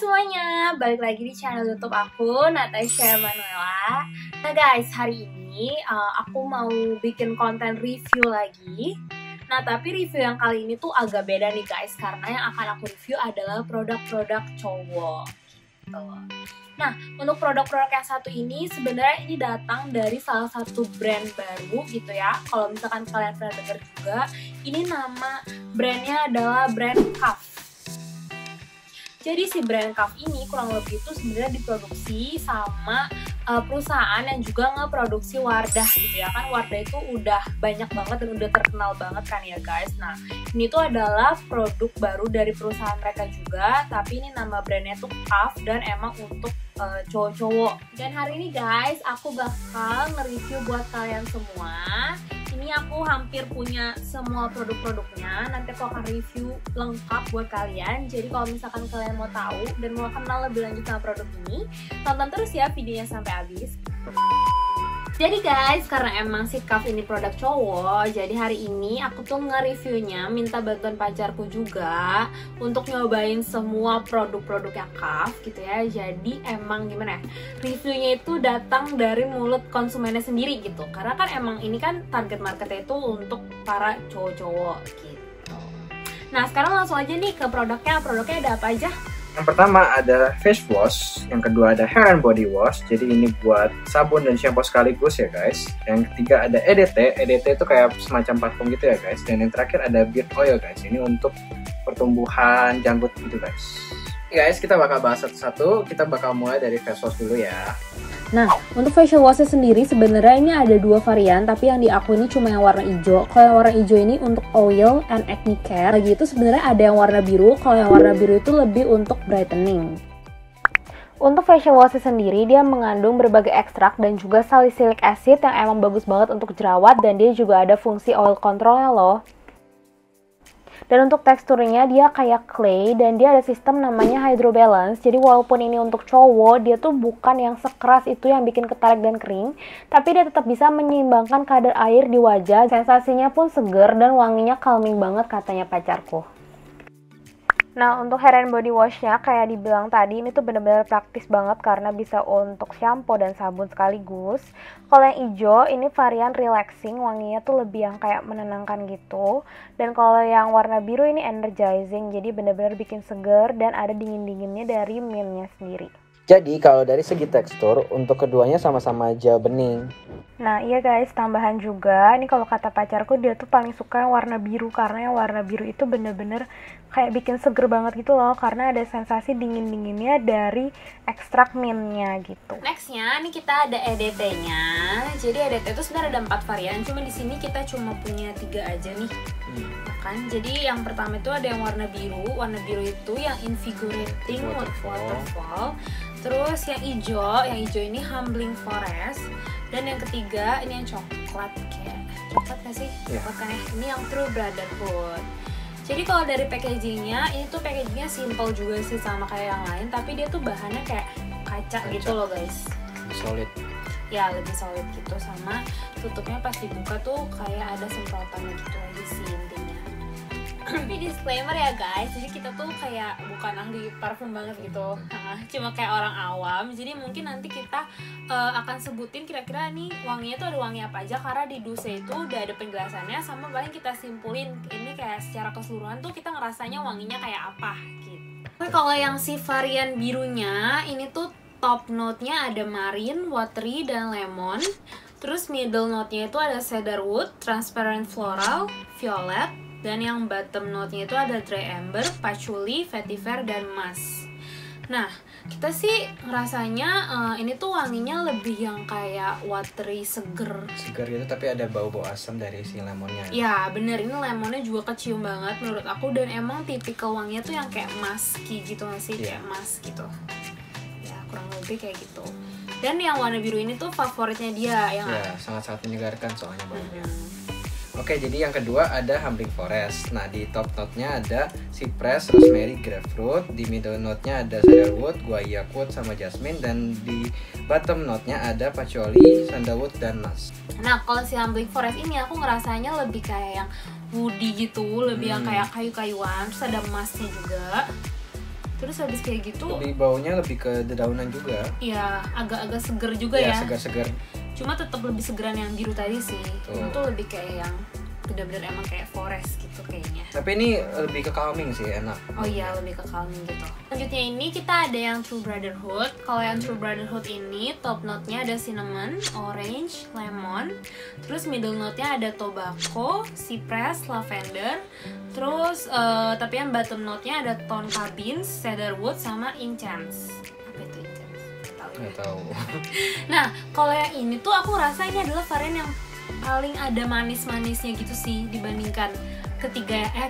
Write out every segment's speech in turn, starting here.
semuanya, balik lagi di channel YouTube aku, Natasha Manuela. Nah guys, hari ini aku mau bikin konten review lagi. Nah tapi review yang kali ini tuh agak beda nih guys, karena yang akan aku review adalah produk-produk cowok gitu. Nah untuk produk-produk yang satu ini sebenarnya ini datang dari salah satu brand baru gitu ya. Kalau misalkan kalian pernah dengar juga, ini nama brandnya adalah brand Cuff. Jadi si brand Cuff ini kurang lebih itu sebenarnya diproduksi sama perusahaan yang juga ngeproduksi Wardah gitu ya kan. Wardah itu udah banyak banget dan udah terkenal banget kan ya guys. Nah ini tuh adalah produk baru dari perusahaan mereka juga, tapi ini nama brandnya tuh Cuff dan emang untuk cowok-cowok. Dan hari ini guys aku bakal nge-review buat kalian semua. Ini aku hampir punya semua produk-produknya. Nanti aku akan review lengkap buat kalian. Jadi kalau misalkan kalian mau tahu dan mau kenal lebih lanjut sama produk ini, tonton terus ya videonya sampai habis. Jadi guys, karena emang si Cuff ini produk cowok, jadi hari ini aku tuh nge-reviewnya minta bantuan pacarku juga untuk nyobain semua produk-produknya Cuff gitu ya. Jadi emang gimana ya, reviewnya itu datang dari mulut konsumennya sendiri gitu. Karena kan emang ini kan target marketnya itu untuk para cowok-cowok gitu. Nah sekarang langsung aja nih ke produknya. Produknya ada apa aja? Yang pertama ada face wash, yang kedua ada hair and body wash, jadi ini buat sabun dan shampoo sekaligus ya guys. Yang ketiga ada EDT, EDT itu kayak semacam parfum gitu ya guys. Dan yang terakhir ada beard oil guys, ini untuk pertumbuhan janggut gitu guys. Guys, kita bakal bahas satu-satu, kita bakal mulai dari face wash dulu ya. Nah, untuk facial wash sendiri sebenarnya ini ada dua varian, tapi yang di aku ini cuma yang warna hijau. Kalau yang warna hijau ini untuk oil and acne care. Lagi itu sebenarnya ada yang warna biru. Kalau yang warna biru itu lebih untuk brightening. Untuk facial wash sendiri dia mengandung berbagai ekstrak dan juga salicylic acid yang emang bagus banget untuk jerawat, dan dia juga ada fungsi oil controlnya loh. Dan untuk teksturnya dia kayak clay dan dia ada sistem namanya hydrobalance. Jadi walaupun ini untuk cowok, dia tuh bukan yang sekeras itu yang bikin ketarik dan kering, tapi dia tetap bisa menyeimbangkan kadar air di wajah. Sensasinya pun seger dan wanginya calming banget katanya pacarku. Nah untuk hair and body washnya kayak dibilang tadi, ini tuh bener-bener praktis banget karena bisa untuk shampoo dan sabun sekaligus. Kalau yang hijau ini varian relaxing, wanginya tuh lebih yang kayak menenangkan gitu. Dan kalau yang warna biru ini energizing, jadi bener-bener bikin seger dan ada dingin-dinginnya dari mintnya sendiri. Jadi kalau dari segi tekstur, untuk keduanya sama-sama aja bening. Nah iya guys, tambahan juga, ini kalau kata pacarku dia tuh paling suka yang warna biru, karena yang warna biru itu bener-bener kayak bikin seger banget gitu loh, karena ada sensasi dingin-dinginnya dari ekstrak mintnya gitu. Nextnya, ini kita ada EDT-nya. Jadi EDT itu sebenarnya ada 4 varian, cuma di sini kita cuma punya 3 aja nih. Kan? Jadi yang pertama itu ada yang warna biru. Warna biru itu yang invigorating waterfall. Terus yang hijau ini humbling forest. Dan yang ketiga ini yang coklat, kayak coklat nggak sih? Coklat kan ya? Ini yang true brotherhood. Jadi kalau dari packagingnya, ini tuh packagingnya simple juga sih sama kayak yang lain, tapi dia tuh bahannya kayak kaca gitu loh guys. Solid. Ya lebih solid gitu, sama tutupnya pas dibuka tuh kayak ada semprotannya gitu aja sih intinya. Tapi disclaimer ya guys, jadi kita tuh kayak bukan ahli parfum banget gitu, cuma kayak orang awam. Jadi mungkin nanti kita akan sebutin kira-kira nih wanginya tuh ada wangi apa aja, karena di Duse itu udah ada penjelasannya, sama paling kita simpulin ini kayak secara keseluruhan tuh kita ngerasanya wanginya kayak apa gitu. Tapi kalau yang si varian birunya ini tuh top note-nya ada marine, watery, dan lemon. Terus middle note-nya itu ada cedarwood, transparent floral, violet. Dan yang bottom note-nya itu ada dry amber, patchouli, vetiver, dan musk. Nah, kita sih ngerasanya ini tuh wanginya lebih yang kayak watery, seger. Seger gitu, tapi ada bau-bau asam dari si lemonnya. Ya bener, ini lemonnya juga kecium banget menurut aku. Dan emang tipikal wanginya tuh yang kayak musky gitu gak sih? Kayak musk gitu. Ya kurang lebih kayak gitu. Dan yang warna biru ini tuh favoritnya dia. Ya, sangat-sangat menyegarkan soalnya baunya. Oke, jadi yang kedua ada humbling forest. Nah, di top note-nya ada cypress, rosemary, grapefruit. Di middle note-nya ada cedarwood, guaiacoot, sama jasmine. Dan di bottom note-nya ada patchouli, sandalwood, dan musk. Nah, kalau si humbling forest ini aku ngerasanya lebih kayak yang woody gitu, lebih yang kayak kayu-kayuan. Terus ada musknya juga. Terus habis kayak gitu, lebih baunya lebih ke dedaunan juga. ya agak-agak seger juga Iya, ya. segar-segar. Cuma tetap lebih segeran yang biru tadi sih. Tuh. Itu lebih kayak yang bener-bener emang kayak forest gitu kayaknya. Tapi ini lebih ke calming sih, enak. Oh iya, lebih ke calming gitu. Selanjutnya ini kita ada yang True Brotherhood. Kalau yang True Brotherhood ini top note-nya ada cinnamon, orange, lemon. Terus middle note-nya ada tobacco, cypress, lavender. Terus tapi yang bottom note-nya ada tonka beans, cedarwood, sama incense. Apa itu incense? Nggak tahu. Nah, kalau yang ini tuh aku rasa ini adalah varian yang paling ada manis-manisnya gitu sih dibandingkan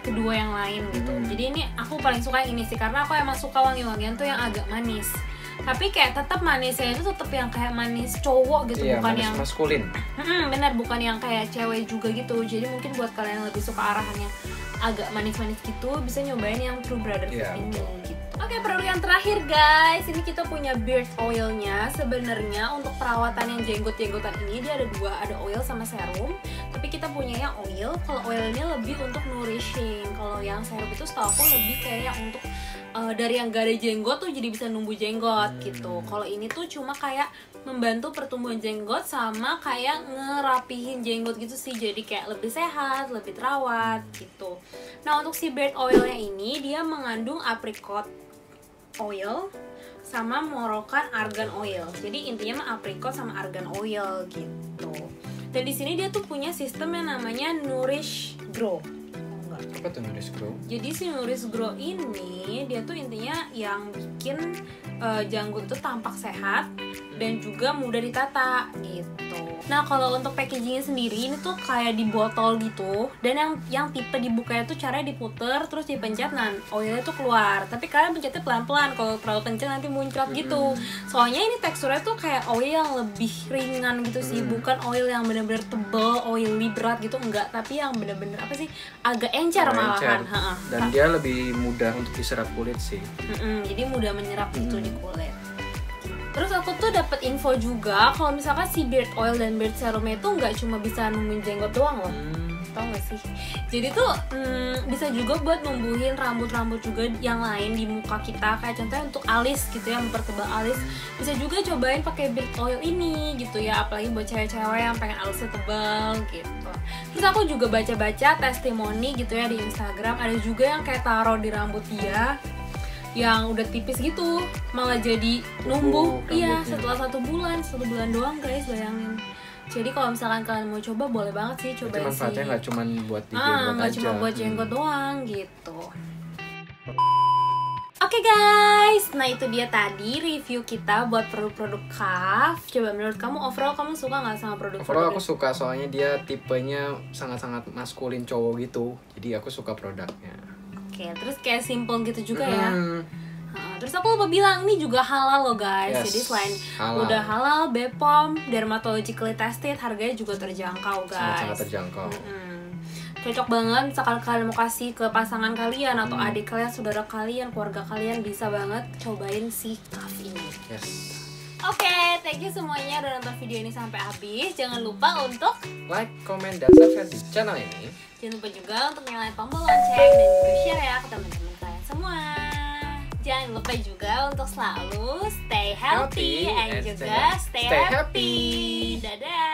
kedua yang lain gitu. Jadi ini aku paling suka yang ini sih karena aku emang suka wangi-wangian tuh yang agak manis. Tapi kayak tetap manisnya itu tetap yang kayak manis cowok gitu, Iya, bukan manis yang maskulin. benar, bukan yang kayak cewek juga gitu. Jadi mungkin buat kalian yang lebih suka arahannya agak manis-manis gitu, bisa nyobain yang True Brotherhood Iya, ini betul. gitu. Oke, produk yang terakhir guys, ini kita punya beard oilnya. Sebenarnya untuk perawatan yang jenggot-jenggotan ini dia ada dua, ada oil sama serum. Tapi kita punya yang oil. Kalau oilnya lebih untuk nourishing. Kalau yang serum itu setahu aku lebih kayak yang untuk dari yang gak ada jenggot tuh jadi bisa numbuh jenggot gitu. Kalau ini tuh cuma kayak membantu pertumbuhan jenggot sama kayak ngerapihin jenggot gitu sih. Jadi kayak lebih sehat, lebih terawat gitu. Nah, untuk si beard oilnya ini dia mengandung apricot oil sama Moroccan argan oil. Jadi intinya mah apricot sama argan oil gitu. Dan di sini dia tuh punya sistem yang namanya Nourish Grow. Apa tuh Nourish Grow? Jadi si Nourish Grow ini dia tuh intinya yang bikin janggut itu tampak sehat dan juga mudah ditata gitu. Nah, kalau untuk packagingnya sendiri ini tuh kayak di botol gitu, dan yang tipe dibukanya tuh caranya diputer terus dipencet, nah oilnya tuh keluar. Tapi kalian pencetnya pelan-pelan, kalau terlalu kenceng nanti muncrat gitu. Soalnya ini teksturnya tuh kayak oil yang lebih ringan gitu sih, bukan oil yang bener-bener tebel, oily berat gitu, enggak. Tapi yang bener-bener apa sih, agak encer malahan. Dan dia lebih mudah untuk diserap kulit sih. Jadi mudah menyerap gitu di kulit. Terus aku tuh dapat info juga kalau misalkan si beard oil dan beard serumnya itu nggak cuma bisa numbuhin jenggot doang loh. Tau gak sih? Jadi tuh bisa juga buat numbuhin rambut-rambut juga yang lain di muka kita. Kayak contohnya untuk alis gitu ya, mempertebal alis. Bisa juga cobain pakai beard oil ini gitu ya. Apalagi buat cewek-cewek yang pengen alisnya tebal gitu. Terus aku juga baca-baca testimoni gitu ya di Instagram. Ada juga yang kayak taruh di rambut dia yang udah tipis gitu malah jadi numbuh. Iya, setelah 1 bulan doang guys, bayangin. Jadi kalau misalkan kalian mau coba boleh banget sih cobain sih. Manfaatnya nggak cuma buat di jenggot nggak aja. cuma buat jenggot doang gitu. Oke guys, nah itu dia tadi review kita buat produk-produk Kaf. Coba menurut kamu overall kamu suka nggak sama produk-produk? Overall aku suka, soalnya dia tipenya sangat-sangat maskulin cowok gitu. Jadi aku suka produknya. Oke, terus kayak simple gitu juga ya. Terus aku lupa bilang ini juga halal loh guys. Yes, jadi selain halal. udah halal, BPOM, dermatologically tested, harganya juga terjangkau guys. Sangat-sangat terjangkau. Cocok banget misalkan kalian mau kasih ke pasangan kalian atau adik kalian, saudara kalian, keluarga kalian, bisa banget cobain si Kaf ini. Yes. Oke, thank you semuanya udah nonton video ini sampai habis. Jangan lupa untuk Like, comment, dan subscribe di channel ini. jangan lupa juga untuk nyalain tombol lonceng dan juga share ya ke teman-teman kalian semua. Jangan lupa juga untuk selalu stay healthy and juga stay happy. Dadah.